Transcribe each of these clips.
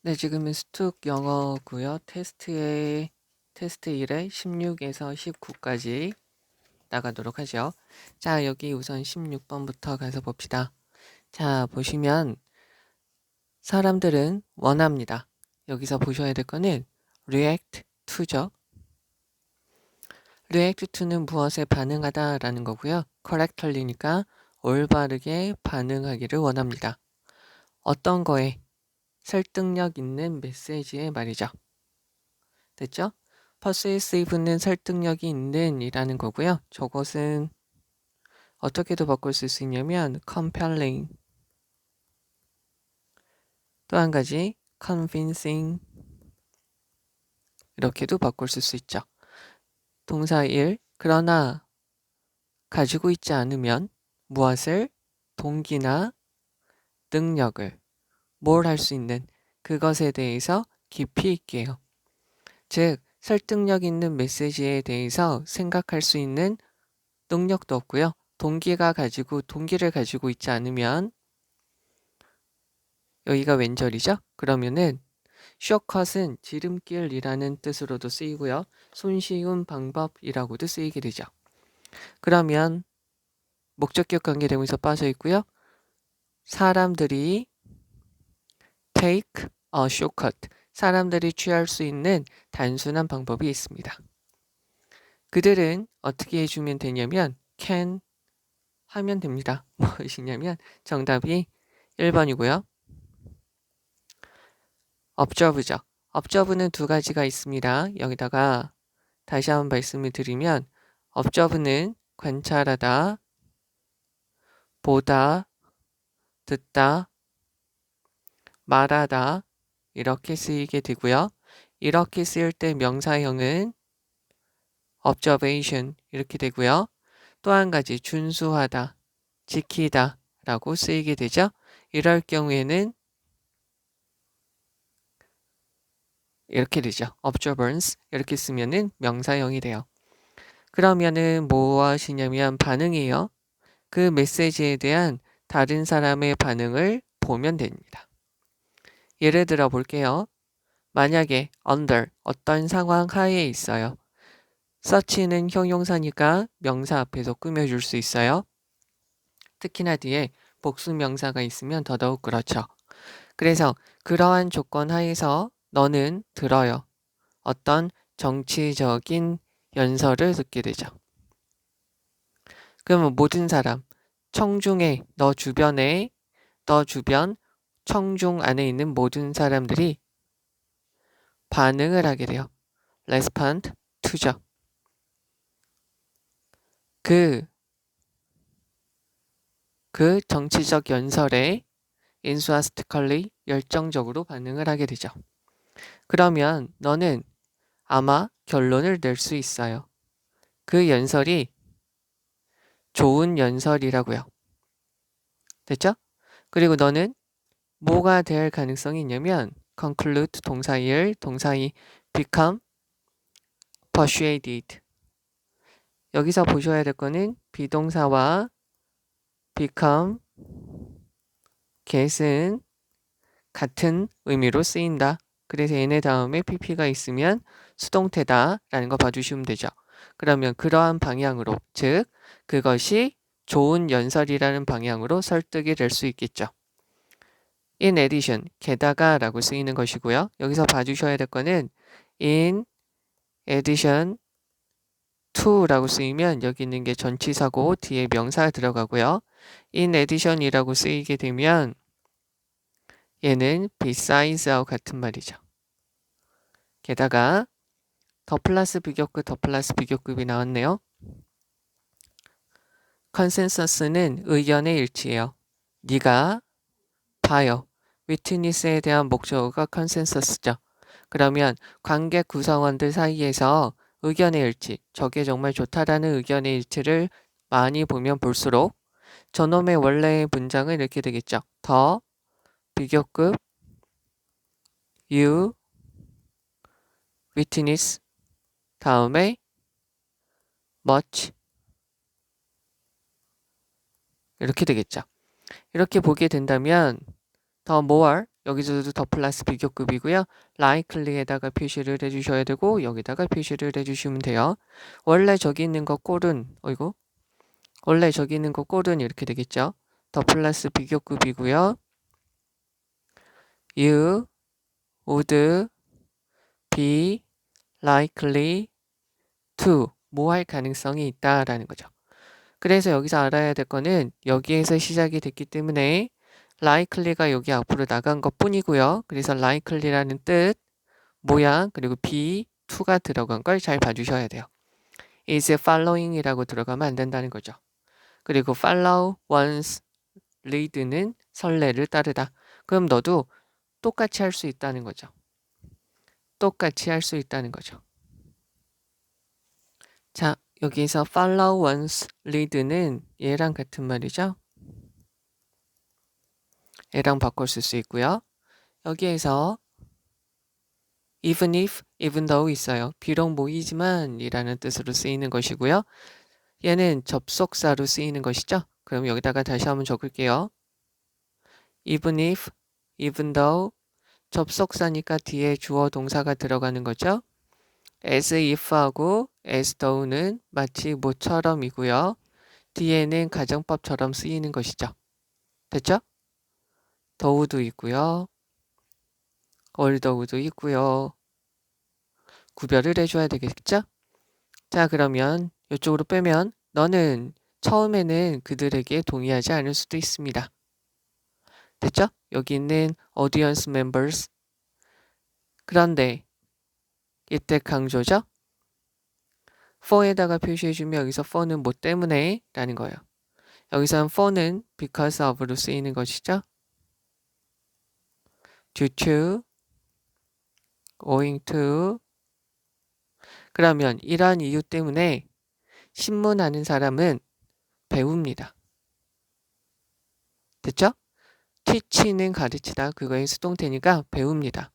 네, 지금은 스툭 영어고요. 테스트 1에 16에서 19까지 나가도록 하죠. 자, 여기 우선 16번부터 가서 봅시다. 자, 보시면 사람들은 원합니다. 여기서 보셔야 될 거는 react to죠. react to는 무엇에 반응하다 라는 거고요. correctly니까 올바르게 반응하기를 원합니다. 어떤 거에? 설득력 있는 메시지에 말이죠. 됐죠? persuasive는 설득력이 있는 이라는 거고요. 저것은 어떻게도 바꿀 수 있냐면 compelling, 또 한 가지 convincing, 이렇게도 바꿀 수 있죠. 동사 1, 그러나 가지고 있지 않으면 무엇을? 동기나 능력을, 뭘 할 수 있는 그것에 대해서 깊이 있게요. 즉 설득력 있는 메시지에 대해서 생각할 수 있는 능력도 없고요. 동기를 가지고 있지 않으면, 여기가 왼절이죠? 그러면은 shortcut은 지름길이라는 뜻으로도 쓰이고요. 손쉬운 방법이라고도 쓰이게 되죠. 그러면 목적격 관계대명사 빠져 있고요. 사람들이 take a shortcut, 사람들이 취할 수 있는 단순한 방법이 있습니다. 그들은 어떻게 해주면 되냐면 can 하면 됩니다. 무엇이냐면 정답이 1번이고요. observe죠. observe는 두 가지가 있습니다. 여기다가 다시 한번 말씀을 드리면 observe는 관찰하다, 보다, 듣다, 말하다 이렇게 쓰이게 되고요. 이렇게 쓰일 때 명사형은 observation 이렇게 되고요. 또 한 가지 준수하다, 지키다 라고 쓰이게 되죠. 이럴 경우에는 이렇게 되죠. observance 이렇게 쓰면은 명사형이 돼요. 그러면은 무엇이냐면 반응이에요. 그 메시지에 대한 다른 사람의 반응을 보면 됩니다. 예를 들어 볼게요. 만약에 under 어떤 상황 하에 있어요. such는 형용사니까 명사 앞에서 꾸며줄 수 있어요. 특히나 뒤에 복수 명사가 있으면 더더욱 그렇죠. 그래서 그러한 조건 하에서 너는 들어요. 어떤 정치적인 연설을 듣게 되죠. 그러면 모든 사람, 청중에, 너 주변, 청중 안에 있는 모든 사람들이 반응을 하게 돼요. respond to죠. 그 정치적 연설에 enthusiastically 열정적으로 반응을 하게 되죠. 그러면 너는 아마 결론을 낼 수 있어요. 그 연설이 좋은 연설이라고요. 됐죠? 그리고 너는 뭐가 될 가능성이 있냐면 conclude 동사 1, 동사 2 become persuaded. 여기서 보셔야 될 거는 비동사와 become, get은 같은 의미로 쓰인다. 그래서 얘네 다음에 pp가 있으면 수동태다 라는 거 봐주시면 되죠. 그러면 그러한 방향으로, 즉 그것이 좋은 연설이라는 방향으로 설득이 될 수 있겠죠. in addition, 게다가 라고 쓰이는 것이고요. 여기서 봐주셔야 될 거는 in addition to 라고 쓰이면 여기 있는 게 전치사고 뒤에 명사 들어가고요. in addition 이라고 쓰이게 되면 얘는 beside스와 같은 말이죠. 게다가 더 플러스 비교급이 나왔네요. 컨센서스는 의견의 일치예요. 네가 봐요. 위트니스에 대한 목적어가 컨센서스죠. 그러면 관객 구성원들 사이에서 의견의 일치, 저게 정말 좋다라는 의견의 일치를 많이 보면 볼수록 저놈의 원래의 문장은 이렇게 되겠죠. 더 비교급 you witness 다음에 much 이렇게 되겠죠. 이렇게 보게 된다면 더 more 여기서도 더 플러스 비교급이고요. likely에다가 표시를 해주셔야 되고 여기다가 표시를 해주시면 돼요. 원래 저기 있는 거 꼴은 원래 저기 있는 거 꼴은 이렇게 되겠죠. 더 플러스 비교급이고요. You would be likely to 뭐 할 가능성이 있다라는 거죠. 그래서 여기서 알아야 될 거는 여기에서 시작이 됐기 때문에 likely가 여기 앞으로 나간 것 뿐이고요. 그래서 likely라는 뜻, 모양, 그리고 be, to가 들어간 걸 잘 봐주셔야 돼요. is following이라고 들어가면 안 된다는 거죠. 그리고 follow, once, lead는 선례를 따르다. 그럼 너도 똑같이 할 수 있다는 거죠. 똑같이 할 수 있다는 거죠. 자, 여기서 follow, once, lead는 얘랑 같은 말이죠. 얘랑 바꿔 쓸 수 있고요. 여기에서 even if, even though 있어요. 비록 모이지만 이라는 뜻으로 쓰이는 것이고요. 얘는 접속사로 쓰이는 것이죠. 그럼 여기다가 다시 한번 적을게요. even if, even though 접속사니까 뒤에 주어 동사가 들어가는 거죠. as if하고 as though는 마치 모처럼이고요. 뒤에는 가정법처럼 쓰이는 것이죠. 됐죠? though도 있고요. although도 있고요. 구별을 해줘야 되겠죠? 자, 그러면 이쪽으로 빼면 너는 처음에는 그들에게 동의하지 않을 수도 있습니다. 됐죠? 여기 있는 audience members. 그런데 이때 강조죠? for에다가 표시해주면 여기서 for는 뭐 때문에 라는 거예요. 여기서는 for는 because of로 쓰이는 것이죠. due to, owing to. 그러면 이러한 이유 때문에 신문하는 사람은 배웁니다. 됐죠? teach는 가르치다. 그거의 수동태니까 배웁니다.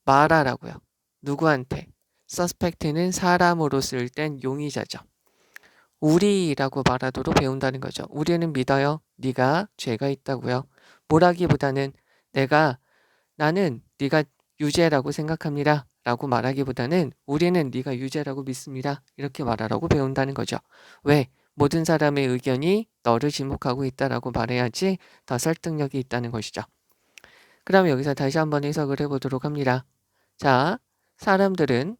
말하라고요. 누구한테? suspect는 사람으로 쓸 땐 용의자죠. 우리라고 말하도록 배운다는 거죠. 우리는 믿어요. 네가 죄가 있다고요. 뭐라기보다는 나는 네가 유죄라고 생각합니다. 라고 말하기보다는 우리는 네가 유죄라고 믿습니다. 이렇게 말하라고 배운다는 거죠. 왜? 모든 사람의 의견이 너를 지목하고 있다라고 말해야지 더 설득력이 있다는 것이죠. 그럼 여기서 다시 한번 해석을 해보도록 합니다. 자, 사람들은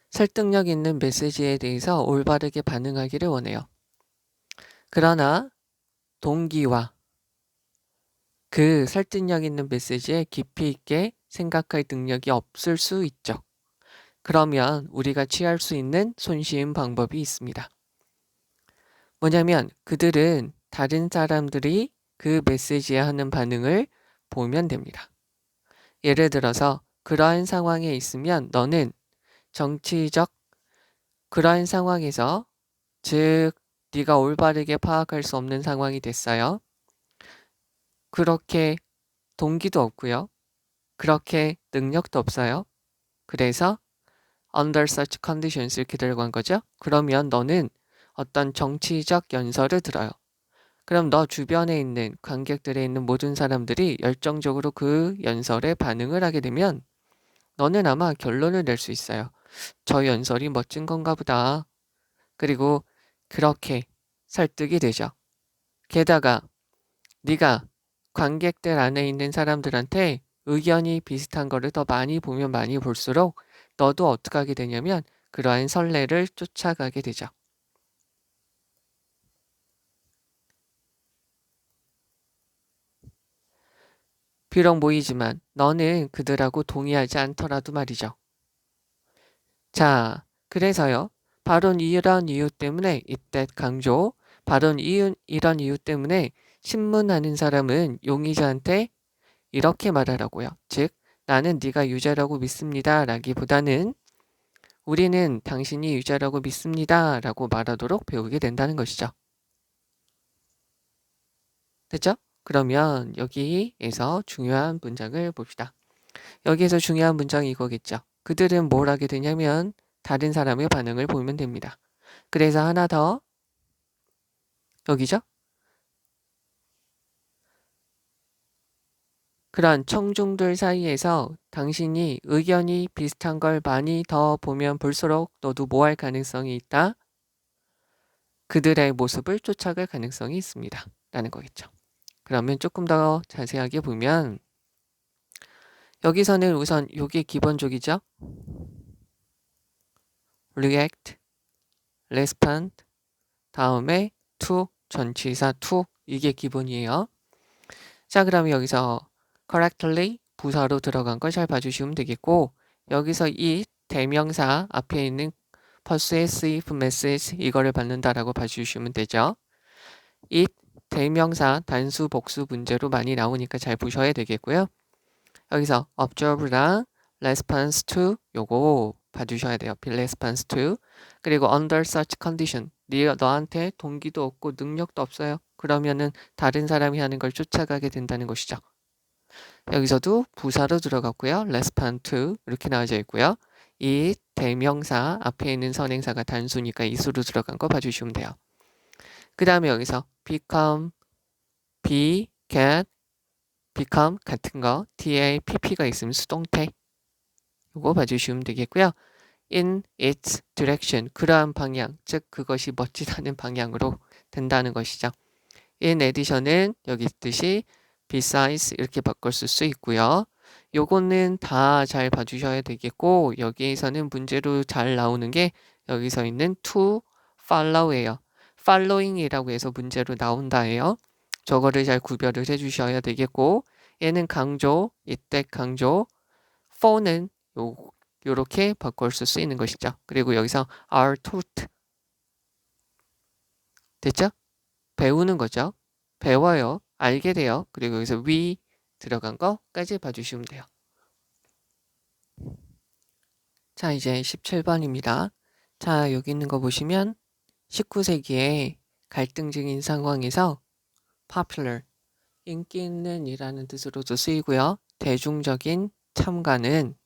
설득력 있는 메시지에 대해서 올바르게 반응하기를 원해요. 그러나 동기와 그 설득력 있는 메시지에 깊이 있게 생각할 능력이 없을 수 있죠. 그러면 우리가 취할 수 있는 손쉬운 방법이 있습니다. 뭐냐면 그들은 다른 사람들이 그 메시지에 하는 반응을 보면 됩니다. 예를 들어서 그러한 상황에 있으면 너는 정치적 그러한 상황에서 즉 네가 올바르게 파악할 수 없는 상황이 됐어요. 그렇게 동기도 없고요. 그렇게 능력도 없어요. 그래서 under such conditions 이렇게 들어간 거죠. 그러면 너는 어떤 정치적 연설을 들어요. 그럼 너 주변에 있는 관객들에 있는 모든 사람들이 열정적으로 그 연설에 반응을 하게 되면 너는 아마 결론을 낼 수 있어요. 저 연설이 멋진 건가 보다. 그리고 그렇게 설득이 되죠. 게다가 네가 관객들 안에 있는 사람들한테 의견이 비슷한 거를 더 많이 보면 많이 볼수록 너도 어떻게 하게 되냐면 그러한 선례를 쫓아가게 되죠. 비록 모이지만 너는 그들하고 동의하지 않더라도 말이죠. 자, 그래서요. 바로 이런 이유 때문에 이때 강조, 바로 이런 이유 때문에 신문하는 사람은 용의자한테 이렇게 말하라고요. 즉, 나는 네가 유죄라고 믿습니다. 라기보다는 우리는 당신이 유죄라고 믿습니다. 라고 말하도록 배우게 된다는 것이죠. 됐죠? 그러면 여기에서 중요한 문장을 봅시다. 여기에서 중요한 문장이 이거겠죠. 그들은 뭘 하게 되냐면 다른 사람의 반응을 보면 됩니다. 그래서 하나 더 여기죠? 그런 청중들 사이에서 당신이 의견이 비슷한 걸 많이 더 보면 볼수록 너도 뭐 할 가능성이 있다? 그들의 모습을 쫓아갈 가능성이 있습니다. 라는 거겠죠. 그러면 조금 더 자세하게 보면 여기서는 우선 이게 기본적이죠. react, respond, 다음에 to, 전치사 to 이게 기본이에요. 자, 그럼 여기서 correctly 부사로 들어간 걸 잘 봐주시면 되겠고 여기서 이 대명사 앞에 있는 persuasive message 이거를 받는다라고 봐주시면 되죠. 이 대명사 단수 복수 문제로 많이 나오니까 잘 보셔야 되겠고요. 여기서 observe랑 response to 요거 봐주셔야 돼요. be response to. 그리고 under such condition 너한테 동기도 없고 능력도 없어요. 그러면은 다른 사람이 하는 걸 쫓아가게 된다는 것이죠. 여기서도 부사로 들어갔고요. respond to 이렇게 나와져 있고요. 이 대명사 앞에 있는 선행사가 단수니까 이수로 들어간 거 봐주시면 돼요. 그 다음에 여기서 become, be, get, become 같은 거 뒤에 pp가 있으면 수동태 이거 봐주시면 되겠고요. in its direction 그러한 방향 즉 그것이 멋지다는 방향으로 된다는 것이죠. in addition은 여기 있듯이 besides 이렇게 바꿀 수 있고요. 요거는 다 잘 봐주셔야 되겠고 여기에서는 문제로 잘 나오는 게 여기서 있는 to follow예요. following이라고 해서 문제로 나온다예요. 저거를 잘 구별을 해주셔야 되겠고 얘는 강조, 이때 강조, for는 요렇게 바꿀 수 있는 것이죠. 그리고 여기서 are taught 됐죠? 배우는 거죠. 배워요. 알게 돼요. 그리고 여기서 we 들어간 거까지 봐주시면 돼요. 자, 이제 17번입니다. 자, 여기 있는 거 보시면 19세기에 갈등적인 상황에서 popular, 인기 있는 이라는 뜻으로도 쓰이고요. 대중적인 참가는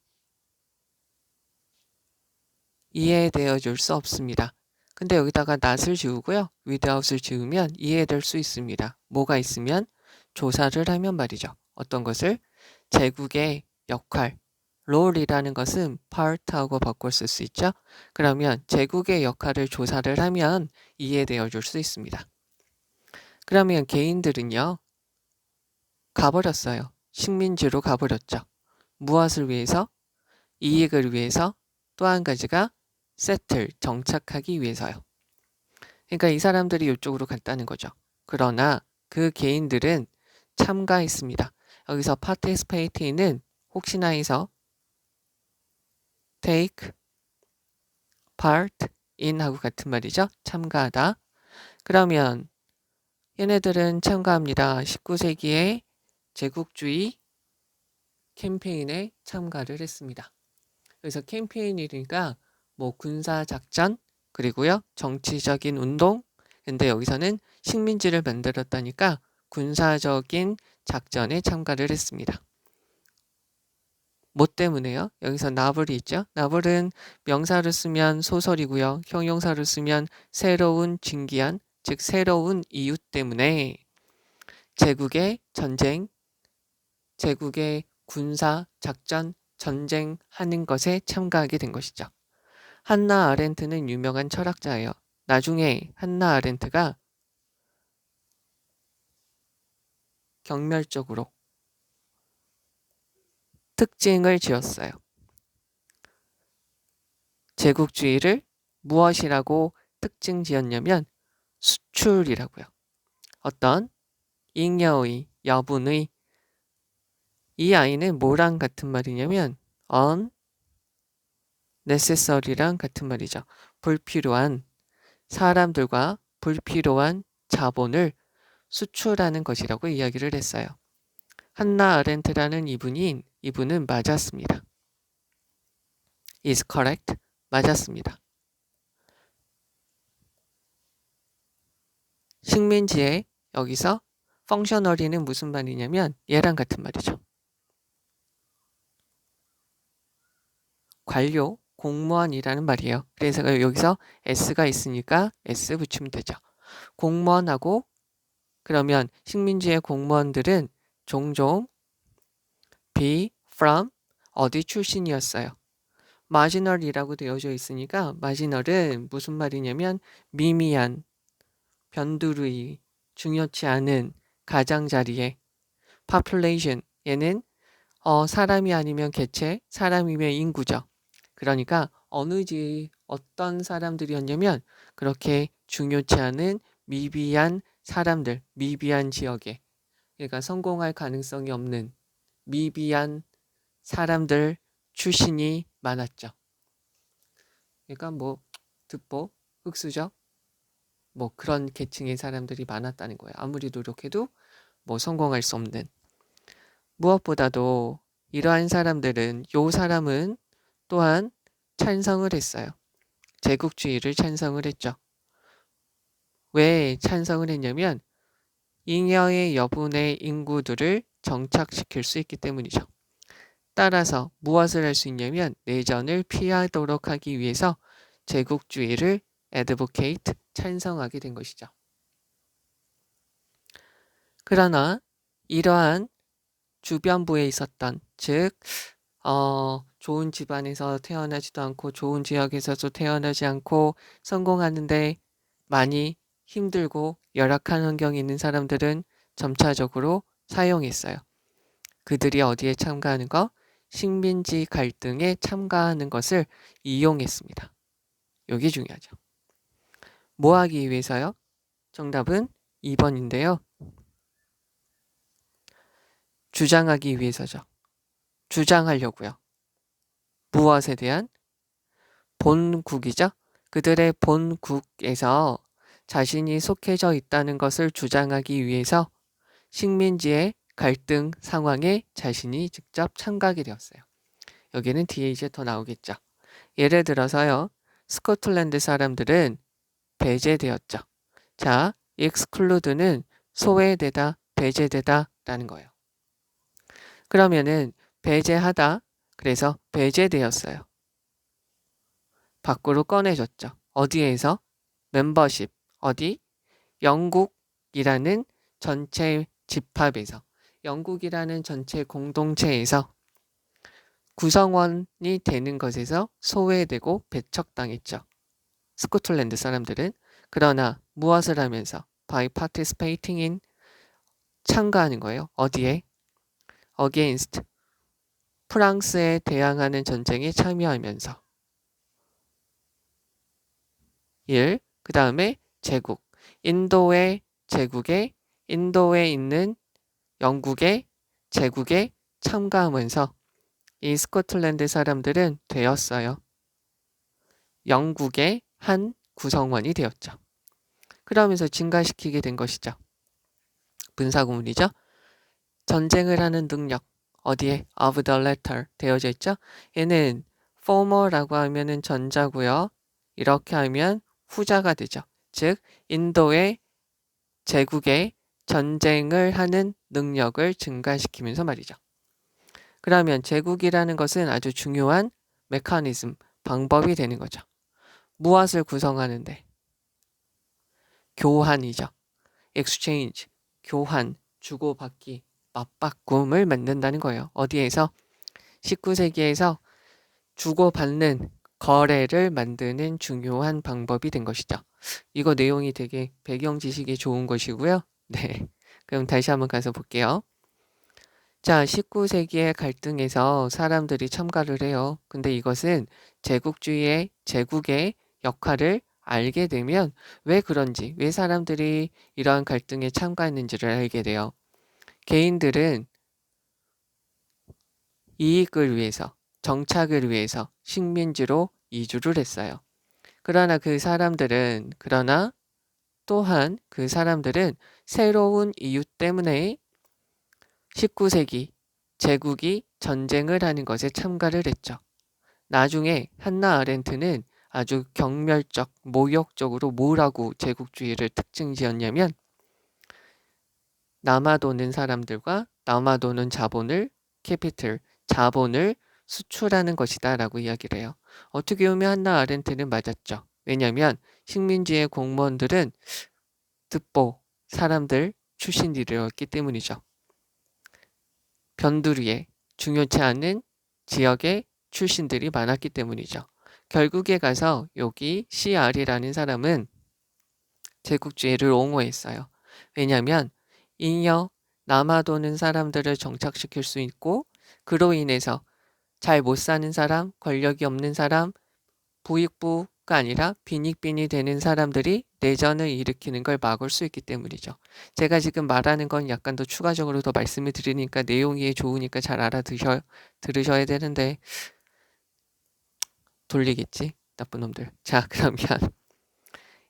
이해되어 줄 수 없습니다. 근데 여기다가 not을 지우고요. without을 지우면 이해될 수 있습니다. 뭐가 있으면 조사를 하면 말이죠. 어떤 것을? 제국의 역할, 롤이라는 것은 part하고 바꿔 쓸 수 있죠. 그러면 제국의 역할을 조사를 하면 이해되어 줄 수 있습니다. 그러면 개인들은요. 가버렸어요. 식민지로 가버렸죠. 무엇을 위해서? 이익을 위해서. 또 한 가지가 settle, 정착하기 위해서요. 그러니까 이 사람들이 이쪽으로 갔다는 거죠. 그러나 그 개인들은 참가했습니다. 여기서 participate는 혹시나 해서 take, part, in 하고 같은 말이죠. 참가하다. 그러면 얘네들은 참가합니다. 19세기의 제국주의 캠페인에 참가를 했습니다. 그래서 캠페인이니까 뭐 군사작전 그리고요 정치적인 운동 근데 여기서는 식민지를 만들었다니까 군사적인 작전에 참가를 했습니다. 뭐 때문에요? 여기서 나블이 있죠. 나블은 명사를 쓰면 소설이고요. 형용사를 쓰면 새로운 진기한 즉 새로운 이유 때문에 제국의 전쟁, 제국의 군사 작전 전쟁하는 것에 참가하게 된 것이죠. 한나 아렌트는 유명한 철학자예요. 나중에 한나 아렌트가 경멸적으로 특징을 지었어요. 제국주의를 무엇이라고 특징 지었냐면 수출이라고요. 어떤 잉여의, 여분의 이 아이는 뭐랑 같은 말이냐면 necessary랑 같은 말이죠. 불필요한 사람들과 불필요한 자본을 수출하는 것이라고 이야기를 했어요. 한나 아렌트라는 이분은 맞았습니다. is correct. 맞았습니다. 식민지에 여기서 functionary는 무슨 말이냐면 얘랑 같은 말이죠. 관료, 공무원이라는 말이에요. 그래서 여기서 s가 있으니까 s 붙이면 되죠. 공무원하고 그러면 식민지의 공무원들은 종종 be from 어디 출신이었어요. marginal이라고 되어져 있으니까 marginal은 무슨 말이냐면 미미한, 변두리, 중요치 않은 가장자리에 population 얘는 사람이 아니면 개체, 사람이면 인구죠. 그러니까 어떤 사람들이었냐면 그렇게 중요치 않은 미비한 사람들, 미비한 지역에 그러니까 성공할 가능성이 없는 미비한 사람들 출신이 많았죠. 그러니까 뭐 듣보, 흑수저 뭐 그런 계층의 사람들이 많았다는 거예요. 아무리 노력해도 뭐 성공할 수 없는. 무엇보다도 이러한 사람들은 요 사람은 또한 찬성을 했어요. 제국주의를 찬성을 했죠. 왜 찬성을 했냐면 잉여의 여분의 인구들을 정착시킬 수 있기 때문이죠. 따라서 무엇을 할 수 있냐면 내전을 피하도록 하기 위해서 제국주의를 advocate, 찬성하게 된 것이죠. 그러나 이러한 주변부에 있었던 즉 좋은 집안에서 태어나지도 않고 좋은 지역에서도 태어나지 않고 성공하는데 많이 힘들고 열악한 환경에 있는 사람들은 점차적으로 사용했어요. 그들이 어디에 참가하는 거? 식민지 갈등에 참가하는 것을 이용했습니다. 이게 중요하죠. 뭐 하기 위해서요? 정답은 2번인데요. 주장하기 위해서죠. 주장하려고요. 무엇에 대한? 본국이죠. 그들의 본국에서 자신이 속해져 있다는 것을 주장하기 위해서 식민지의 갈등 상황에 자신이 직접 참가하게 되었어요. 여기는 뒤에 이제 더 나오겠죠. 예를 들어서요. 스코틀랜드 사람들은 배제되었죠. 자, exclude는 소외되다, 배제되다 라는 거예요. 그러면은 배제하다, 그래서 배제되었어요. 밖으로 꺼내줬죠. 어디에서? 멤버십, 어디? 영국이라는 전체 집합에서, 영국이라는 전체 공동체에서 구성원이 되는 것에서 소외되고 배척당했죠. 스코틀랜드 사람들은. 그러나 무엇을 하면서? by participating in 참가하는 거예요. 어디에? against 프랑스에 대항하는 전쟁에 참여하면서 1. 그 다음에 제국 인도에 있는 영국의 제국에 참가하면서 이 스코틀랜드 사람들은 되었어요. 영국의 한 구성원이 되었죠. 그러면서 증가시키게 된 것이죠. 분사구문이죠. 전쟁을 하는 능력 어디에? of the latter 되어져 있죠. 얘는 former라고 하면은 전자고요. 이렇게 하면 후자가 되죠. 즉 인도의 제국의 전쟁을 하는 능력을 증가시키면서 말이죠. 그러면 제국이라는 것은 아주 중요한 메커니즘, 방법이 되는 거죠. 무엇을 구성하는데? 교환이죠. exchange, 교환, 주고받기, 맞바꿈을 만든다는 거예요. 어디에서? 19세기에서 주고받는 거래를 만드는 중요한 방법이 된 것이죠. 이거 내용이 되게 배경 지식이 좋은 것이고요. 네. 그럼 다시 한번 가서 볼게요. 자, 19세기의 갈등에서 사람들이 참가를 해요. 근데 이것은 제국의 역할을 알게 되면 왜 그런지, 왜 사람들이 이러한 갈등에 참가했는지를 알게 돼요. 개인들은 이익을 위해서, 정착을 위해서 식민지로 이주를 했어요. 그러나 또한 그 사람들은 새로운 이유 때문에 19세기 제국이 전쟁을 하는 것에 참가를 했죠. 나중에 한나 아렌트는 아주 경멸적, 모욕적으로 뭐라고 제국주의를 특징 지었냐면 남아도는 사람들과 남아도는 자본을 수출하는 것이다 라고 이야기를 해요. 어떻게 보면 한나 아렌트는 맞았죠. 왜냐하면 식민지의 공무원들은 듣보 사람들 출신들이었기 때문이죠. 변두리에 중요치 않은 지역의 출신들이 많았기 때문이죠. 결국에 가서 여기 CR이라는 사람은 제국주의를 옹호했어요. 왜냐하면 잉여 남아도는 사람들을 정착시킬 수 있고 그로 인해서 잘 못 사는 사람, 권력이 없는 사람, 부익부가 아니라 빈익빈이 되는 사람들이 내전을 일으키는 걸 막을 수 있기 때문이죠. 제가 지금 말하는 건 약간 더 추가적으로 더 말씀을 드리니까 내용이 좋으니까 잘 들으셔야 되는데 돌리겠지? 나쁜 놈들. 자, 그러면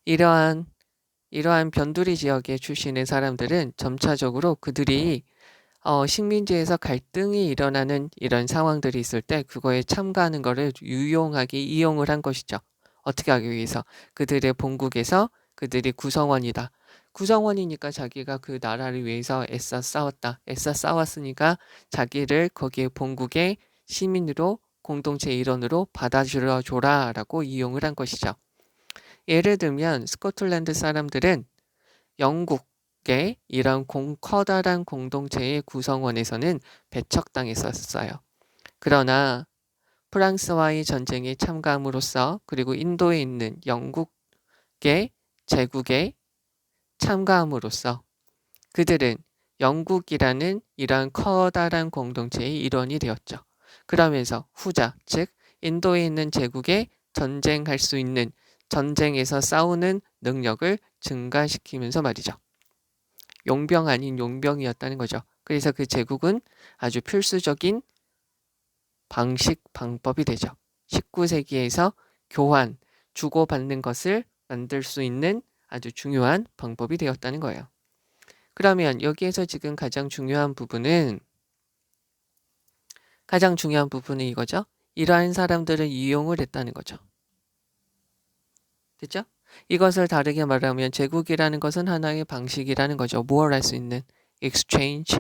이러한 변두리 지역의 출신의 사람들은 점차적으로 그들이 식민지에서 갈등이 일어나는 이런 상황들이 있을 때 그거에 참가하는 거를 유용하게 이용을 한 것이죠. 어떻게 하기 위해서? 그들의 본국에서 그들이 구성원이다. 구성원이니까 자기가 그 나라를 위해서 애써 싸웠다. 애써 싸웠으니까 자기를 거기에 본국의 시민으로 공동체 일원으로 받아들여줘라라고 이용을 한 것이죠. 예를 들면 스코틀랜드 사람들은 영국의 이런 커다란 공동체의 구성원에서는 배척당했었어요. 그러나 프랑스와의 전쟁에 참가함으로써 그리고 인도에 있는 영국의 제국에 참가함으로써 그들은 영국이라는 이러한 커다란 공동체의 일원이 되었죠. 그러면서 후자, 즉 인도에 있는 제국에 전쟁할 수 있는 전쟁에서 싸우는 능력을 증가시키면서 말이죠. 용병 아닌 용병이었다는 거죠. 그래서 그 제국은 아주 필수적인 방법이 되죠. 19세기에서 교환, 주고받는 것을 만들 수 있는 아주 중요한 방법이 되었다는 거예요. 그러면 여기에서 지금 가장 중요한 부분은 이거죠. 이러한 사람들을 이용을 했다는 거죠. 됐죠? 이것을 다르게 말하면 제국이라는 것은 하나의 방식이라는 거죠. 무엇을 할 수 있는 exchange.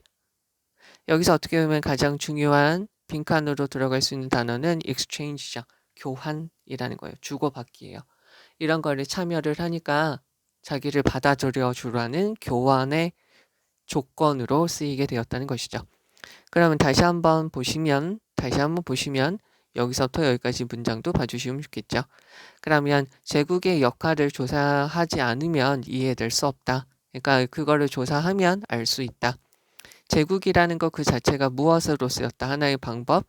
여기서 어떻게 보면 가장 중요한 빈칸으로 들어갈 수 있는 단어는 exchange죠. 교환이라는 거예요. 주고받기예요. 이런 거를 참여를 하니까 자기를 받아들여 주라는 교환의 조건으로 쓰이게 되었다는 것이죠. 그러면 다시 한번 보시면 여기서부터 여기까지 문장도 봐주시면 좋겠죠. 그러면 제국의 역할을 조사하지 않으면 이해될 수 없다. 그러니까 그거를 조사하면 알 수 있다. 제국이라는 것 그 자체가 무엇으로 쓰였다. 하나의 방법,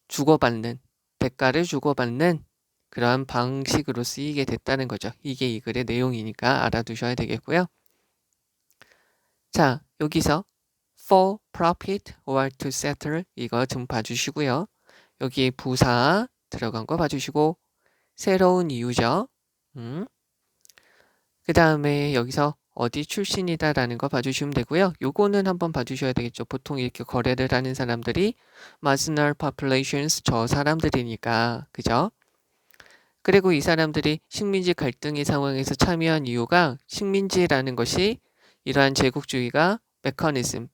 주고받는, 대가를 주고받는 그러한 방식으로 쓰이게 됐다는 거죠. 이게 이 글의 내용이니까 알아두셔야 되겠고요. 자, 여기서 for profit or to settle 이거 좀 봐주시고요. 여기 부사 들어간 거 봐주시고 새로운 이유죠. 그 다음에 여기서 어디 출신이다라는 거 봐주시면 되고요. 요거는 한번 봐주셔야 되겠죠. 보통 이렇게 거래를 하는 사람들이 marginal populations 저 사람들이니까 그죠? 그리고 이 사람들이 식민지 갈등의 상황에서 참여한 이유가 식민지라는 것이 이러한 제국주의가 메커니즘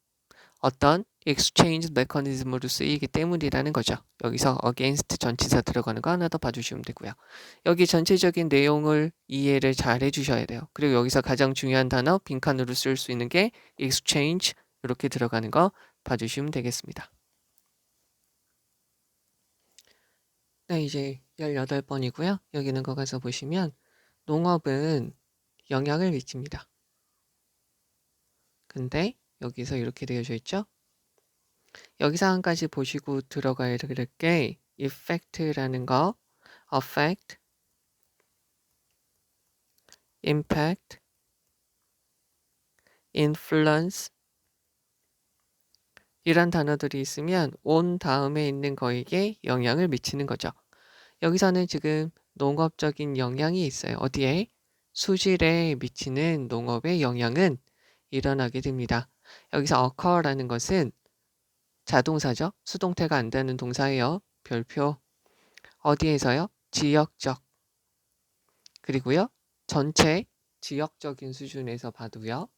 어떤 exchange 메커니즘으로 쓰이기 때문이라는 거죠. 여기서 against 전치사 들어가는 거 하나 더 봐주시면 되고요. 여기 전체적인 내용을 이해를 잘 해주셔야 돼요. 그리고 여기서 가장 중요한 단어 빈칸으로 쓸 수 있는 게 exchange 이렇게 들어가는 거 봐주시면 되겠습니다. 네, 이제 18번이고요. 여기 있는 거 가서 보시면 농업은 영향을 미칩니다. 근데 여기서 이렇게 되어져 있죠. 여기서 한 가지 보시고 들어가야 될 게 effect라는 거, affect, impact, influence 이란 단어들이 있으면 on 다음에 있는 거에게 영향을 미치는 거죠. 여기서는 지금 농업적인 영향이 있어요. 어디에? 수질에 미치는 농업의 영향은 일어나게 됩니다. 여기서 occur라는 것은 자동사죠. 수동태가 안 되는 동사예요. 별표. 어디에서요? 지역적. 그리고요. 전체 지역적인 수준에서 봐도요.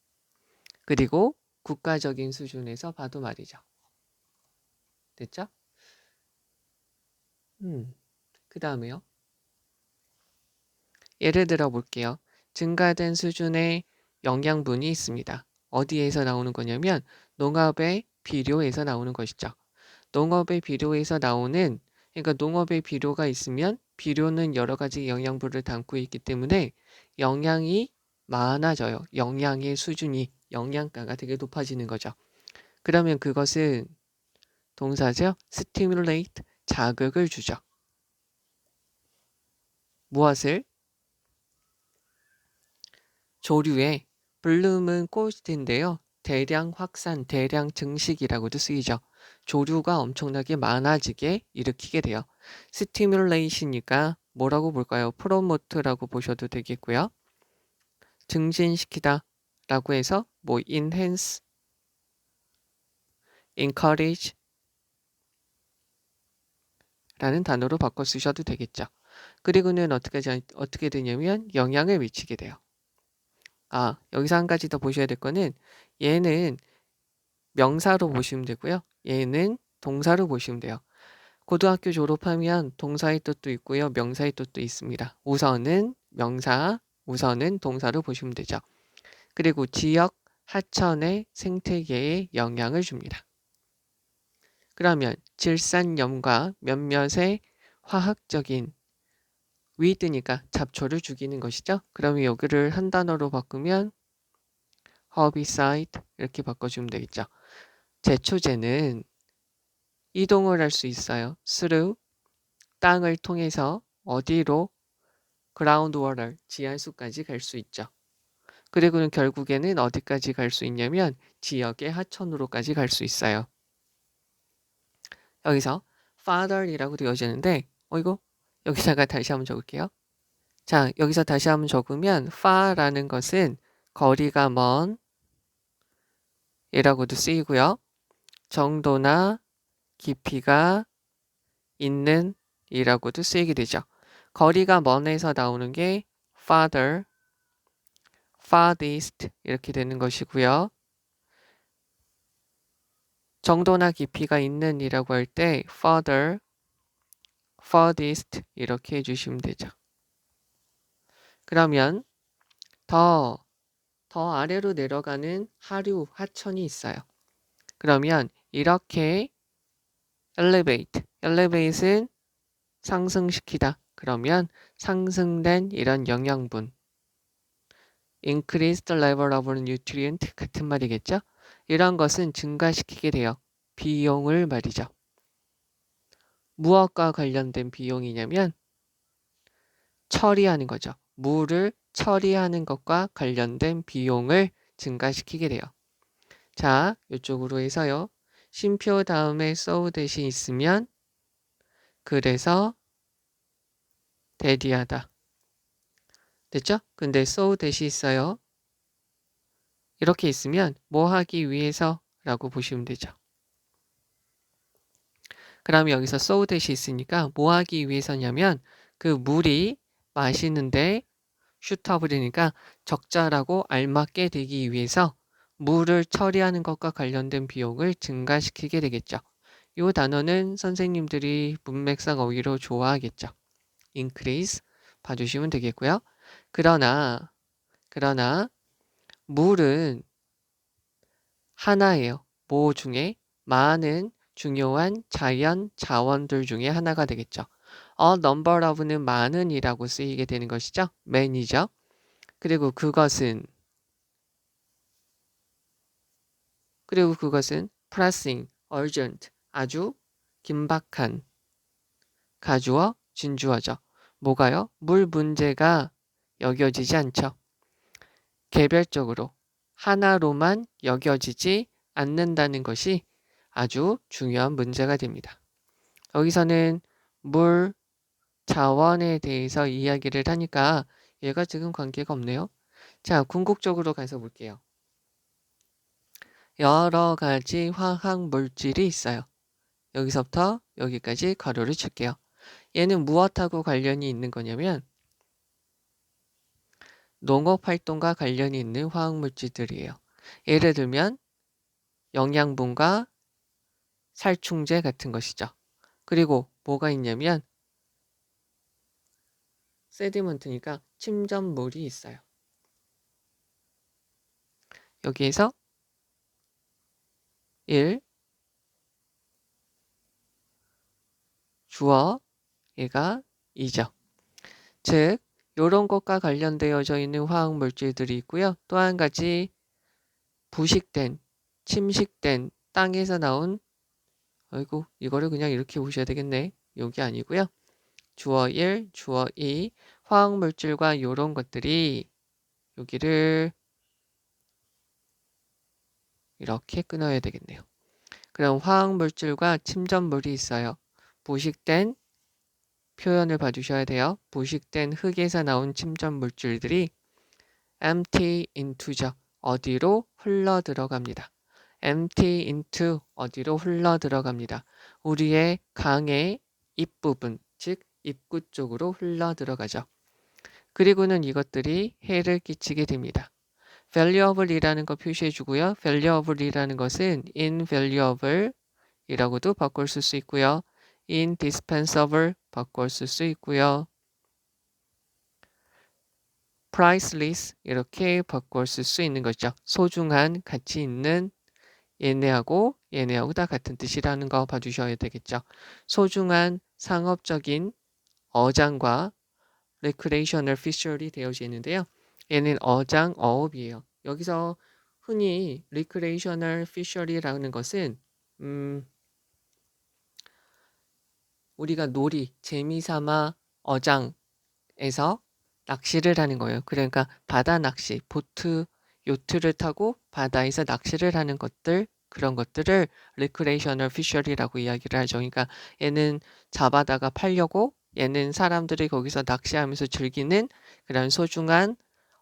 그리고 국가적인 수준에서 봐도 말이죠. 됐죠? 그 다음에요. 예를 들어 볼게요. 증가된 수준의 영양분이 있습니다. 어디에서 나오는 거냐면 농업의 비료에서 나오는 것이죠. 농업의 비료에서 나오는, 그러니까 농업의 비료가 있으면 비료는 여러 가지 영양분을 담고 있기 때문에 영양이 많아져요. 영양의 수준이, 영양가가 되게 높아지는 거죠. 그러면 그것은 동사죠. stimulate, 자극을 주죠. 무엇을? 조류에, bloom은 꽃인데요. 대량 확산, 대량 증식이라고도 쓰이죠. 조류가 엄청나게 많아지게 일으키게 돼요. stimulation이니까 뭐라고 볼까요? promote라고 보셔도 되겠고요. 증진시키다 라고 해서 뭐 enhance, encourage 라는 단어로 바꿔 쓰셔도 되겠죠. 그리고는 어떻게 되냐면 영향을 미치게 돼요. 여기서 한 가지 더 보셔야 될 거는 얘는 명사로 보시면 되고요. 얘는 동사로 보시면 돼요. 고등학교 졸업하면 동사의 뜻도 있고요. 명사의 뜻도 있습니다. 우선은 명사, 우선은 동사로 보시면 되죠. 그리고 지역, 하천의 생태계에 영향을 줍니다. 그러면 질산염과 몇몇의 화학적인 위드니까 잡초를 죽이는 것이죠. 그러면 여기를 한 단어로 바꾸면 herbicide 이렇게 바꿔주면 되겠죠. 제초제는 이동을 할 수 있어요. through, 땅을 통해서 어디로? groundwater, 지하수까지 갈 수 있죠. 그리고는 결국에는 어디까지 갈 수 있냐면 지역의 하천으로까지 갈 수 있어요. 여기서 father이라고 되어지는데 이거 여기다가 다시 한번 적을게요. 자, 여기서 다시 한번 적으면 far라는 것은 거리가 먼 이라고도 쓰이고요. 정도나 깊이가 있는 이라고도 쓰이게 되죠. 거리가 먼에서 나오는 게 farther, farthest 이렇게 되는 것이고요. 정도나 깊이가 있는 이라고 할 때 further, farthest 이렇게 해주시면 되죠. 그러면 더 아래로 내려가는 하류, 하천이 있어요. 그러면 이렇게 elevate은 상승시키다. 그러면 상승된 이런 영양분 increased level of nutrient 같은 말이겠죠? 이런 것은 증가시키게 돼요. 비용을 말이죠. 무엇과 관련된 비용이냐면 처리하는 거죠. 물을 처리하는 것과 관련된 비용을 증가시키게 돼요. 자, 이쪽으로 해서요. 쉼표 다음에 so 대신 있으면 그래서 대리하다. 됐죠? 근데 so 대신 있어요. 이렇게 있으면 뭐 하기 위해서 라고 보시면 되죠. 그럼 여기서 so 대신 있으니까 뭐 하기 위해서냐면 그 물이 마시는데 슈터블이니까 적절하고 알맞게 되기 위해서 물을 처리하는 것과 관련된 비용을 증가시키게 되겠죠. 이 단어는 선생님들이 문맥상 어휘로 좋아하겠죠. increase 봐주시면 되겠고요. 그러나 물은 하나예요. 뭐 중에? 많은 중요한 자연 자원들 중에 하나가 되겠죠. A number of는 많은이라고 쓰이게 되는 것이죠. many죠. 그리고 그것은 pressing, urgent, 아주 긴박한 가주어, 진주어죠. 뭐가요? 물 문제가 여겨지지 않죠. 개별적으로 하나로만 여겨지지 않는다는 것이 아주 중요한 문제가 됩니다. 여기서는 물 자원에 대해서 이야기를 하니까 얘가 지금 관계가 없네요. 자, 궁극적으로 가서 볼게요. 여러 가지 화학 물질이 있어요. 여기서부터 여기까지 가로를 칠게요. 얘는 무엇하고 관련이 있는 거냐면 농업활동과 관련이 있는 화학물질들이에요. 예를 들면 영양분과 살충제 같은 것이죠. 그리고 뭐가 있냐면 세디먼트니까 침전물이 있어요. 여기에서 1, 주어, 얘가 이죠. 즉, 요런 것과 관련되어져 있는 화학 물질들이 있고요. 또 한 가지 부식된, 침식된 땅에서 나온 아이고 이거를 그냥 이렇게 보셔야 되겠네. 여기 아니고요. 주어 1, 주어 2 화학 물질과 요런 것들이 여기를 이렇게 끊어야 되겠네요. 그럼 화학 물질과 침전물이 있어요. 부식된 표현을 봐주셔야 돼요. 부식된 흙에서 나온 침전 물질들이 empty into죠. 어디로 흘러 들어갑니다. empty into 어디로 흘러 들어갑니다. 우리의 강의 입부분, 즉 입구 쪽으로 흘러 들어가죠. 그리고는 이것들이 해를 끼치게 됩니다. valuable이라는 거 표시해 주고요. valuable이라는 것은 invaluable 이라고도 바꿔 쓸 수 있고요. indispensable 바꿔 쓸 수 있고요. priceless 이렇게 바꿔 쓸 수 있는 거죠. 소중한 가치 있는 얘네하고 다 같은 뜻이라는 거 봐주셔야 되겠죠. 소중한 상업적인 어장과 recreational fishery 되어져 있는데요. 얘는 어장, 어업이에요. 여기서 흔히 recreational fishery라는 것은 우리가 놀이, 재미삼아 어장에서 낚시를 하는 거예요. 그러니까 바다 낚시, 보트, 요트를 타고 바다에서 낚시를 하는 것들, 그런 것들을 recreational fishery라고 이야기를 하죠. 그러니까 얘는 잡아다가 팔려고 얘는 사람들이 거기서 낚시하면서 즐기는 그런 소중한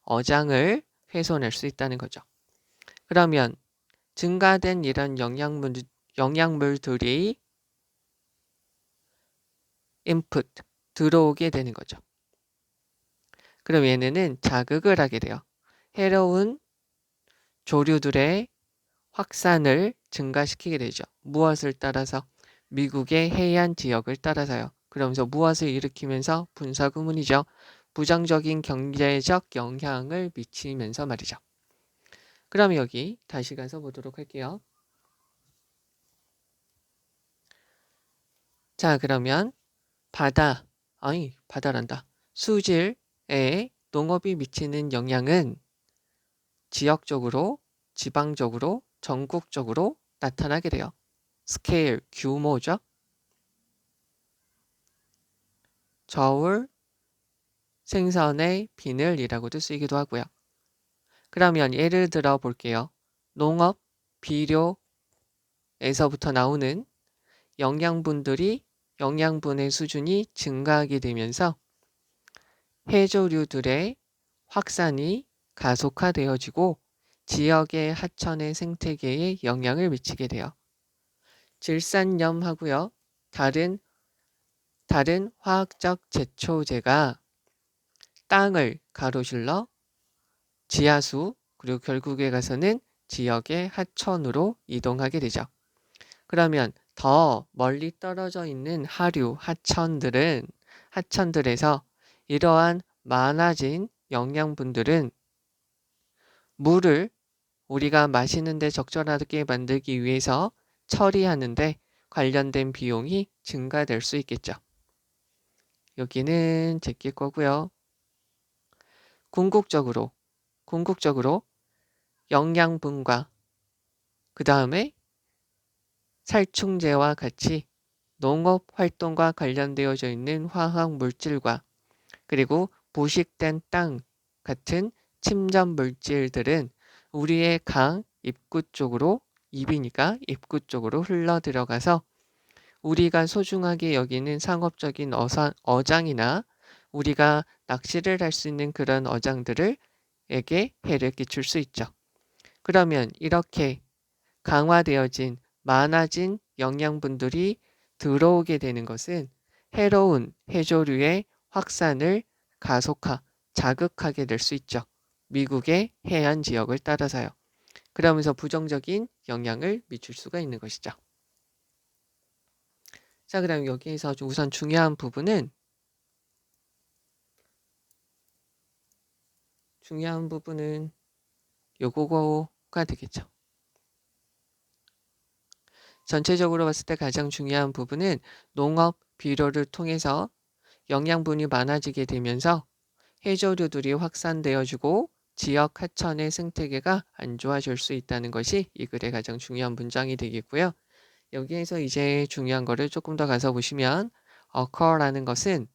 어장을 훼손할 수 있다는 거죠. 그러면 증가된 이런 영양물들이 input, 들어오게 되는 거죠. 그럼 얘네는 자극을 하게 돼요. 해로운 조류들의 확산을 증가시키게 되죠. 무엇을 따라서? 미국의 해안 지역을 따라서요. 그러면서 무엇을 일으키면서? 분사구문이죠. 부정적인 경제적 영향을 미치면서 말이죠. 그럼 여기 다시 가서 보도록 할게요. 자, 그러면 바다란다. 수질에 농업이 미치는 영향은 지역적으로, 지방적으로, 전국적으로 나타나게 돼요. 스케일, 규모죠. 저울, 생선의 비늘이라고도 쓰이기도 하고요. 그러면 예를 들어 볼게요. 농업, 비료에서부터 나오는 영양분의 수준이 증가하게 되면서 해조류들의 확산이 가속화되어지고 지역의 하천의 생태계에 영향을 미치게 돼요. 질산염하고요. 다른 화학적 제초제가 땅을 가로질러 지하수 그리고 결국에 가서는 지역의 하천으로 이동하게 되죠. 그러면 더 멀리 떨어져 있는 하천들에서 이러한 많아진 영양분들은 물을 우리가 마시는데 적절하게 만들기 위해서 처리하는데 관련된 비용이 증가될 수 있겠죠. 여기는 제낄 거고요. 궁극적으로 영양분과 그 다음에 살충제와 같이 농업 활동과 관련되어져 있는 화학 물질과 그리고 부식된 땅 같은 침전 물질들은 우리의 강 입구 쪽으로 입이니까 입구 쪽으로 흘러 들어가서 우리가 소중하게 여기는 상업적인 어장이나 우리가 낚시를 할 수 있는 그런 어장들에게 해를 끼칠 수 있죠. 그러면 이렇게 강화되어진 많아진 영양분들이 들어오게 되는 것은 해로운 해조류의 확산을 자극하게 될 수 있죠. 미국의 해안 지역을 따라서요. 그러면서 부정적인 영향을 미칠 수가 있는 것이죠. 자, 그럼 여기에서 우선 중요한 부분은 요거가 되겠죠. 전체적으로 봤을 때 가장 중요한 부분은 농업, 비료를 통해서 영양분이 많아지게 되면서 해조류들이 확산되어주고 지역 하천의 생태계가 안 좋아질 수 있다는 것이 이 글의 가장 중요한 문장이 되겠고요. 여기에서 이제 중요한 거를 조금 더 가서 보시면 occur라는 것은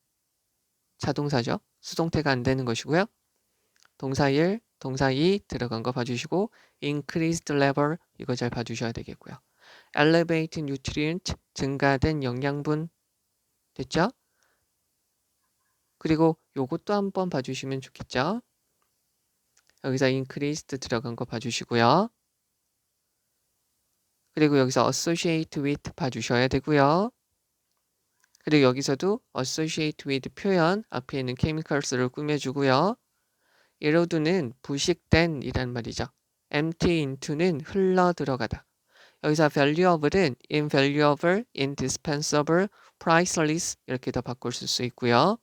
자동사죠. 수동태가 안 되는 것이고요. 동사 1, 동사 2 들어간 거 봐주시고 increased level 이거 잘 봐주셔야 되겠고요. elevate nutrient 증가된 영양분 됐죠? 그리고 요것도 한번 봐주시면 좋겠죠? 여기서 increased 들어간 거 봐주시고요. 그리고 여기서 associate with 봐주셔야 되고요. 그리고 여기서도 associate with 표현 앞에 있는 chemicals를 꾸며주고요. erode는 부식된 이란 말이죠. empty into는 흘러 들어가다. 여기서 valuable은 invaluable, indispensable, priceless 이렇게 더 바꿀 수 있고요.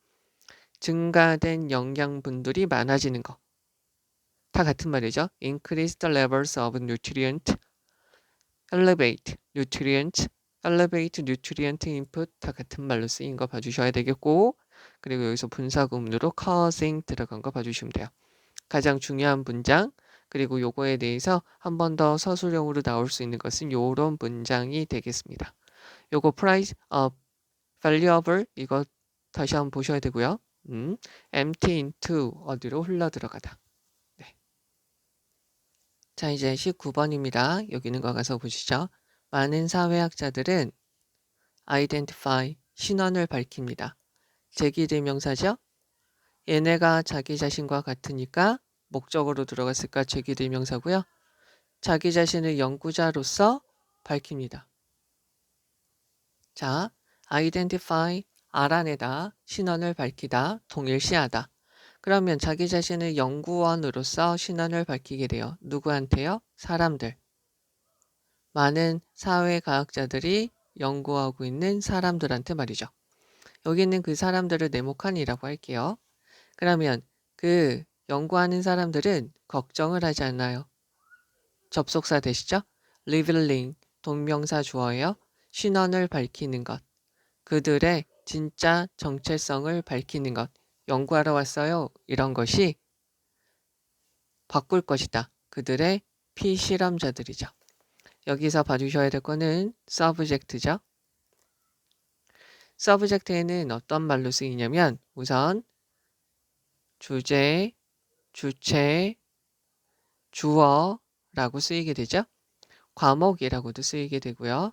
증가된 영양분들이 많아지는 거. 다 같은 말이죠. increase the levels of nutrient, elevate nutrient, elevate nutrient input 다 같은 말로 쓰인 거 봐주셔야 되겠고 그리고 여기서 분사구문으로 causing 들어간 거 봐주시면 돼요. 가장 중요한 문장 그리고 요거에 대해서 한 번 더 서술형으로 나올 수 있는 것은 요런 문장이 되겠습니다. 요거 price, valuable 이거 다시 한번 보셔야 되고요. empty into 어디로 흘러 들어가다. 네. 자 이제 19번입니다. 여기 있는 거 가서 보시죠. 많은 사회학자들은 identify 신원을 밝힙니다. 제기대명사죠. 얘네가 자기 자신과 같으니까 목적으로 들어갔을까 제기대명사고요. 자기 자신을 연구자로서 밝힙니다. 자, identify 알아내다, 신원을 밝히다, 동일시하다. 그러면 자기 자신을 연구원으로서 신원을 밝히게 돼요. 누구한테요? 사람들. 많은 사회과학자들이 연구하고 있는 사람들한테 말이죠. 여기 있는 그 사람들을 네모칸이라고 할게요. 그러면 그 연구하는 사람들은 걱정을 하지 않아요. 접속사 되시죠? revealing 동명사 주어예요. 신원을 밝히는 것. 그들의 진짜 정체성을 밝히는 것. 연구하러 왔어요. 이런 것이 바꿀 것이다. 그들의 피실험자들이죠. 여기서 봐주셔야 될 거는 subject죠. subject에는 어떤 말로 쓰이냐면 우선 주제, 주체, 주어라고 쓰이게 되죠. 과목이라고도 쓰이게 되고요.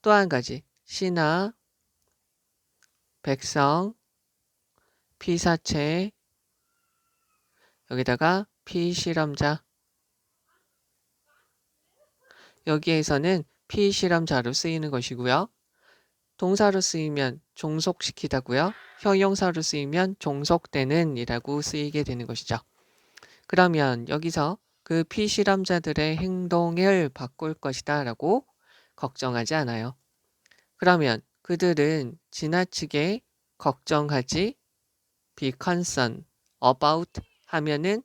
또 한 가지 신하, 백성, 피사체, 여기다가 피실험자. 여기에서는 피실험자로 쓰이는 것이고요. 동사로 쓰이면 종속시키다고요. 형용사로 쓰이면 종속되는 이라고 쓰이게 되는 것이죠. 그러면 여기서 그 피실험자들의 행동을 바꿀 것이다 라고 걱정하지 않아요. 그러면 그들은 지나치게 걱정하지 be concerned about 하면은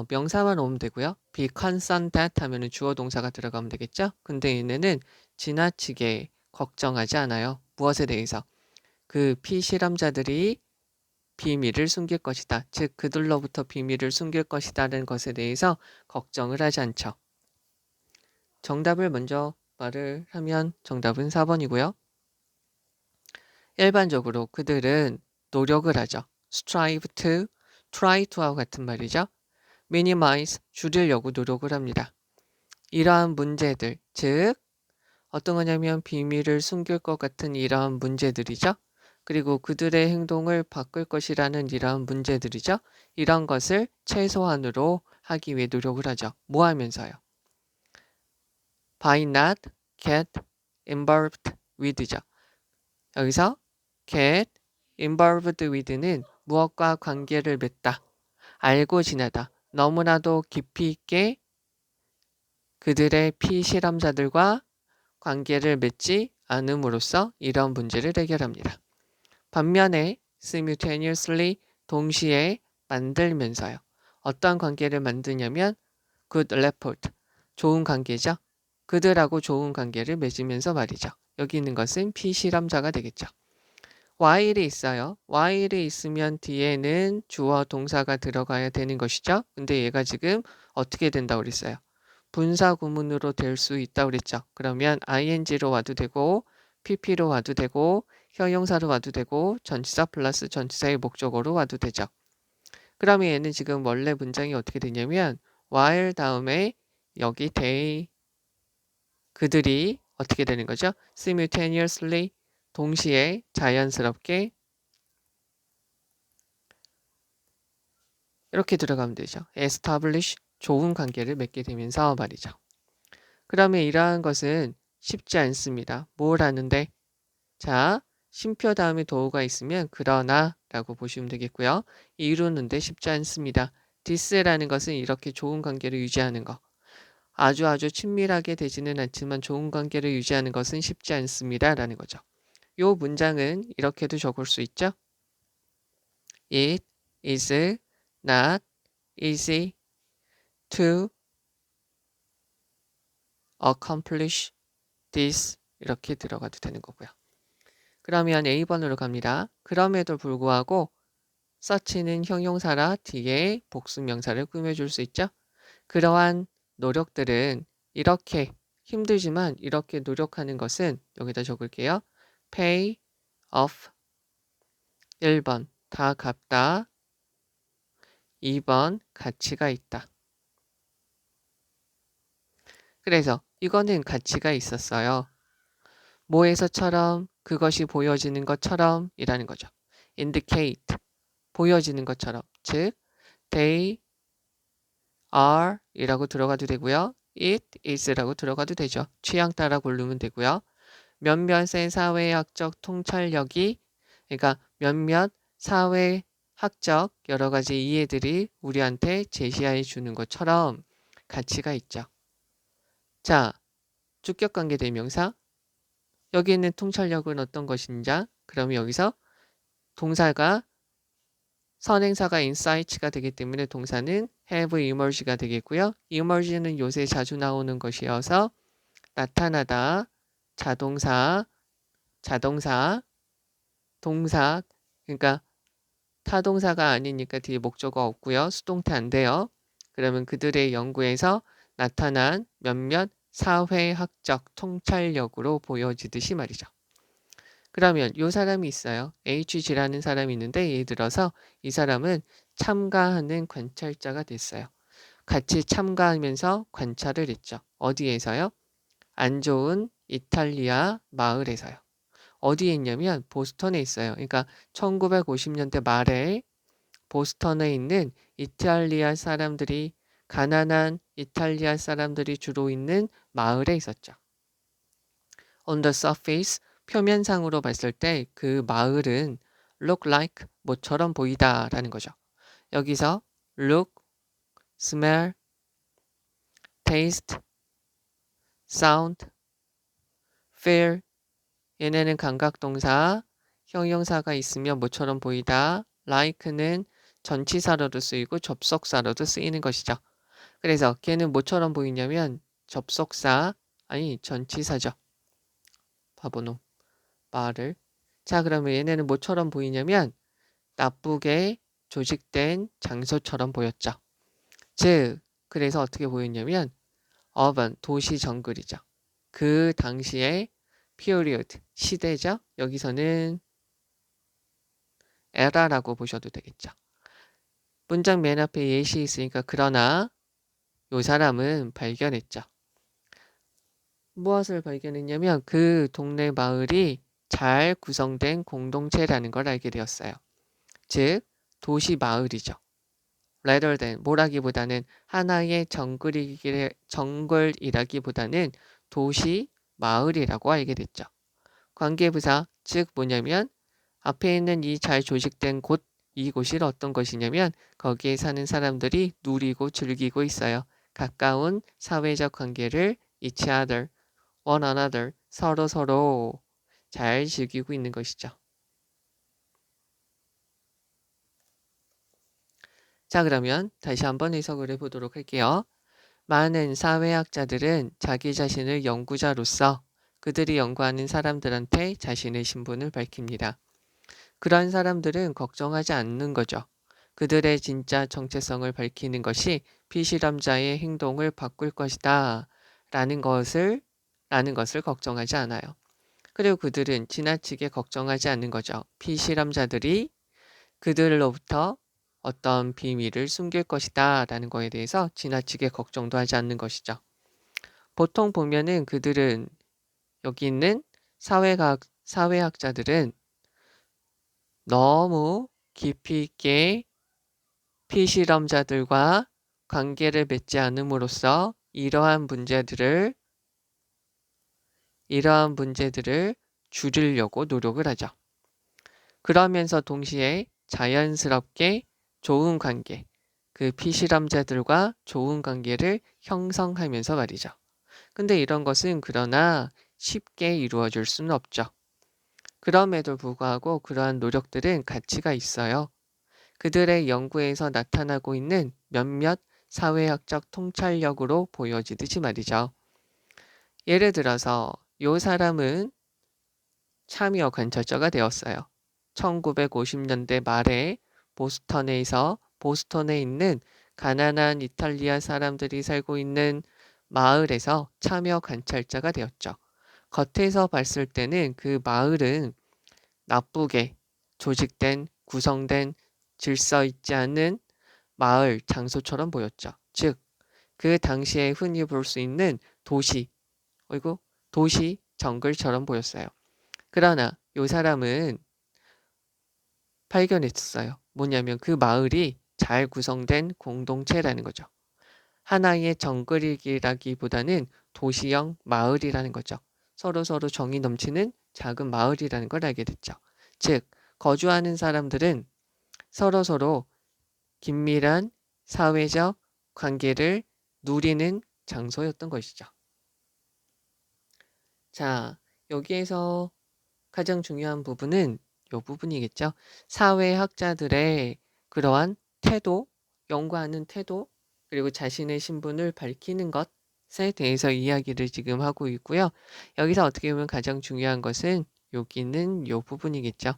명사만 오면 되고요. be concerned that 하면은 주어 동사가 들어가면 되겠죠. 근데 얘네는 지나치게 걱정하지 않아요. 무엇에 대해서? 그 피실험자들이 비밀을 숨길 것이다. 즉 그들로부터 비밀을 숨길 것이다는 것에 대해서 걱정을 하지 않죠. 정답을 먼저 말을 하면 정답은 4번이고요. 일반적으로 그들은 노력을 하죠. strive to, try to와 같은 말이죠. minimize, 줄이려고 노력을 합니다. 이러한 문제들, 즉 어떤 거냐면 비밀을 숨길 것 같은 이러한 문제들이죠. 그리고 그들의 행동을 바꿀 것이라는 이러한 문제들이죠. 이런 것을 최소한으로 하기 위해 노력을 하죠. 뭐 하면서요? by not get involved with죠. 여기서 get involved with는 무엇과 관계를 맺다, 알고 지내다, 너무나도 깊이 있게 그들의 피실험자들과 관계를 맺지 않음으로써 이런 문제를 해결합니다. 반면에 simultaneously 동시에 만들면서요. 어떤 관계를 만드냐면 good rapport 좋은 관계죠. 그들하고 좋은 관계를 맺으면서 말이죠. 여기 있는 것은 피실험자가 되겠죠. while이 있어요. while이 있으면 뒤에는 주어 동사가 들어가야 되는 것이죠. 근데 얘가 지금 어떻게 된다고 그랬어요? 분사 구문으로 될 수 있다고 그랬죠. 그러면 ing로 와도 되고 pp로 와도 되고 형용사로 와도 되고 전치사 플러스 전치사의 목적어로 와도 되죠. 그러면 얘는 지금 원래 문장이 어떻게 되냐면 while 다음에 여기 they 그들이 어떻게 되는 거죠? simultaneously 동시에 자연스럽게 이렇게 들어가면 되죠. establish 좋은 관계를 맺게 되면서 말이죠. 그러면 이러한 것은 쉽지 않습니다. 뭘 하는데? 자, 쉼표 다음에 도우가 있으면 그러나 라고 보시면 되겠고요. 이루는데 쉽지 않습니다. this라는 것은 이렇게 좋은 관계를 유지하는 거. 아주 친밀하게 되지는 않지만 좋은 관계를 유지하는 것은 쉽지 않습니다. 라는 거죠. 요 문장은 이렇게도 적을 수 있죠. It is not easy to accomplish this 이렇게 들어가도 되는 거고요. 그러면 A번으로 갑니다. 그럼에도 불구하고 such는 형용사라 뒤에 복수명사를 꾸며줄 수 있죠. 그러한 노력들은 이렇게 힘들지만 이렇게 노력하는 것은 여기다 적을게요. pay off 1번 다 갚다 2번 가치가 있다. 그래서 이거는 가치가 있었어요. 뭐에서처럼 그것이 보여지는 것처럼 이라는 거죠. indicate 보여지는 것처럼 즉 they are 이라고 들어가도 되고요. it is라고 들어가도 되죠. 취향 따라 고르면 되고요. 몇몇의 사회학적 통찰력이 그러니까 몇몇 사회학적 여러 가지 이해들이 우리한테 제시해 주는 것처럼 가치가 있죠. 자, 주격관계 대명사 여기 있는 통찰력은 어떤 것인지 그러면 여기서 동사가 선행사가 insight가 되기 때문에 동사는 have emerge가 되겠고요. emerge는 요새 자주 나오는 것이어서 나타나다, 자동사, 동사 그러니까 타동사가 아니니까 뒤에 목적어 없고요. 수동태 안 돼요. 그러면 그들의 연구에서 나타난 몇몇 사회학적 통찰력으로 보여지듯이 말이죠. 그러면 이 사람이 있어요. HG라는 사람이 있는데 예를 들어서 이 사람은 참가하는 관찰자가 됐어요. 같이 참가하면서 관찰을 했죠. 어디에서요? 안 좋은 이탈리아 마을에서요. 어디에 있냐면 보스턴에 있어요. 그러니까 1950년대 말에 보스턴에 있는 이탈리아 사람들이 가난한 이탈리아 사람들이 주로 있는 마을에 있었죠. On the surface 표면상으로 봤을 때 그 마을은 look like 뭐처럼 보이다라는 거죠. 여기서 look, smell, taste, sound, feel 얘네는 감각동사, 형용사가 있으면 뭐처럼 보이다. like는 전치사로도 쓰이고 접속사로도 쓰이는 것이죠. 그래서 걔는 뭐처럼 보이냐면 접속사 아니 전치사죠. 바보놈 말을. 자 그러면 얘네는 뭐처럼 보이냐면 나쁘게 조직된 장소처럼 보였죠. 즉 그래서 어떻게 보였냐면 urban 도시 정글이죠. 그 당시에 period 시대죠. 여기서는 에라라고 보셔도 되겠죠. 문장 맨 앞에 예시 있으니까 그러나 요 사람은 발견했죠. 무엇을 발견했냐면 그 동네 마을이 잘 구성된 공동체라는 걸 알게 되었어요. 즉 도시 마을이죠. rather than 뭐라기보다는 하나의 정글이라기보다는 도시 마을이라고 알게 됐죠. 관계부사 즉 뭐냐면 앞에 있는 이 잘 조직된 곳 이곳이 어떤 것이냐면 거기에 사는 사람들이 누리고 즐기고 있어요. 가까운 사회적 관계를 each other, one another 서로 잘 즐기고 있는 것이죠. 자 그러면 다시 한번 해석을 해보도록 할게요. 많은 사회학자들은 자기 자신을 연구자로서 그들이 연구하는 사람들한테 자신의 신분을 밝힙니다. 그러한 사람들은 걱정하지 않는 거죠. 그들의 진짜 정체성을 밝히는 것이 피실험자의 행동을 바꿀 것이다 라는 것을 걱정하지 않아요. 그리고 그들은 지나치게 걱정하지 않는 거죠. 피실험자들이 그들로부터 어떤 비밀을 숨길 것이다 라는 거에 대해서 지나치게 걱정도 하지 않는 것이죠. 보통 보면은 그들은 여기 있는 사회학자들은 너무 깊이 있게 피실험자들과 관계를 맺지 않음으로써 이러한 문제들을 줄이려고 노력을 하죠. 그러면서 동시에 자연스럽게 좋은 관계, 그 피실험자들과 좋은 관계를 형성하면서 말이죠. 근데 이런 것은 그러나 쉽게 이루어질 수는 없죠. 그럼에도 불구하고 그러한 노력들은 가치가 있어요. 그들의 연구에서 나타나고 있는 몇몇 사회학적 통찰력으로 보여지듯이 말이죠. 예를 들어서 이 사람은 참여 관찰자가 되었어요. 1950년대 말에 보스턴에 있는 가난한 이탈리아 사람들이 살고 있는 마을에서 참여 관찰자가 되었죠. 겉에서 봤을 때는 그 마을은 나쁘게 조직된, 구성된, 질서 있지 않은 마을 장소처럼 보였죠. 즉, 그 당시에 흔히 볼 수 있는 도시 정글처럼 보였어요. 그러나 이 사람은 발견했어요. 뭐냐면 그 마을이 잘 구성된 공동체라는 거죠. 하나의 정글이라기보다는 도시형 마을이라는 거죠. 서로 정이 넘치는 작은 마을이라는 걸 알게 됐죠. 즉, 거주하는 사람들은 서로 긴밀한 사회적 관계를 누리는 장소였던 것이죠. 자, 여기에서 가장 중요한 부분은 이 부분이겠죠. 사회학자들의 그러한 태도, 연구하는 태도, 그리고 자신의 신분을 밝히는 것에 대해서 이야기를 지금 하고 있고요. 여기서 어떻게 보면 가장 중요한 것은 여기는 이 부분이겠죠.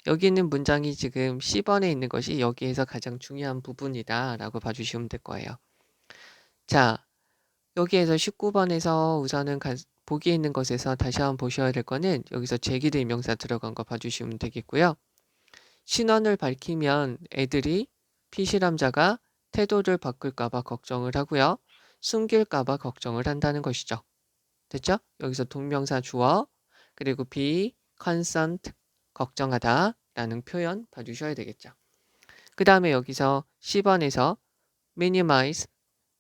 여기 있는 문장이 지금 10번에 있는 것이 여기에서 가장 중요한 부분이다라고 봐주시면 될 거예요. 자, 여기에서 19번에서 우선은 보기에 있는 것에서 다시 한번 보셔야 될 거는 여기서 제기대 명사 들어간 거 봐주시면 되겠고요. 신원을 밝히면 애들이 피실험자가 태도를 바꿀까봐 걱정을 하고요. 숨길까봐 걱정을 한다는 것이죠. 됐죠? 여기서 동명사 주어 그리고 be concerned 걱정하다 라는 표현 봐주셔야 되겠죠. 그 다음에 여기서 10번에서 minimize,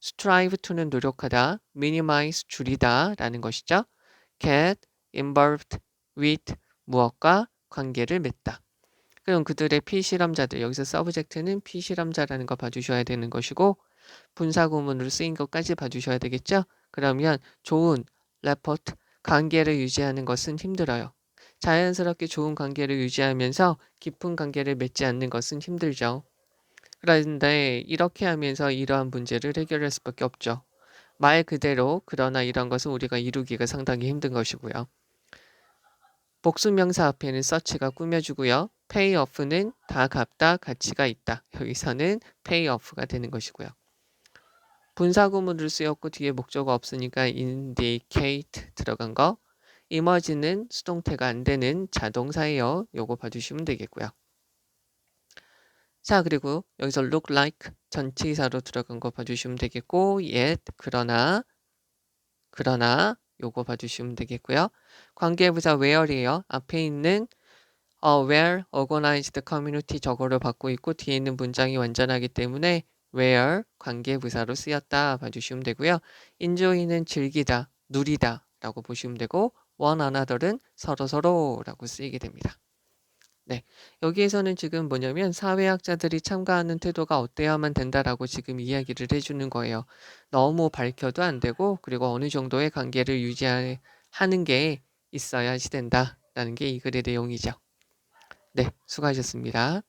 strive to는 노력하다, minimize 줄이다 라는 것이죠. get involved with 무엇과 관계를 맺다. 그럼 그들의 피실험자들, 여기서 서브젝트는 피실험자라는 거 봐주셔야 되는 것이고 분사구문으로 쓰인 것까지 봐주셔야 되겠죠. 그러면 좋은 레포트, 관계를 유지하는 것은 힘들어요. 자연스럽게 좋은 관계를 유지하면서 깊은 관계를 맺지 않는 것은 힘들죠. 그런데 이렇게 하면서 이러한 문제를 해결할 수밖에 없죠. 말 그대로 그러나 이런 것은 우리가 이루기가 상당히 힘든 것이고요. 복수명사 앞에는 such가 꾸며주고요. pay off는 다 갚다, 가치가 있다. 여기서는 pay off가 되는 것이고요. 분사구문으로 쓰였고 뒤에 목적어 없으니까 indicate 들어간 거. emerge는 수동태가 안 되는 자동사예요. 요거 봐주시면 되겠고요. 자, 그리고 여기서 look like 전치사로 들어간 거 봐주시면 되겠고 yet 그러나 요거 봐주시면 되겠고요. 관계부사 where이에요. 앞에 있는 where organized community 저거를 받고 있고 뒤에 있는 문장이 완전하기 때문에 where 관계부사로 쓰였다 봐주시면 되고요. enjoy는 즐기다, 누리다 라고 보시면 되고 one another은 서로라고 쓰이게 됩니다. 네, 여기에서는 지금 뭐냐면 사회학자들이 참가하는 태도가 어때야만 된다라고 지금 이야기를 해주는 거예요. 너무 밝혀도 안 되고 그리고 어느 정도의 관계를 유지하는 게 있어야지 된다라는 게 이 글의 내용이죠. 네, 수고하셨습니다.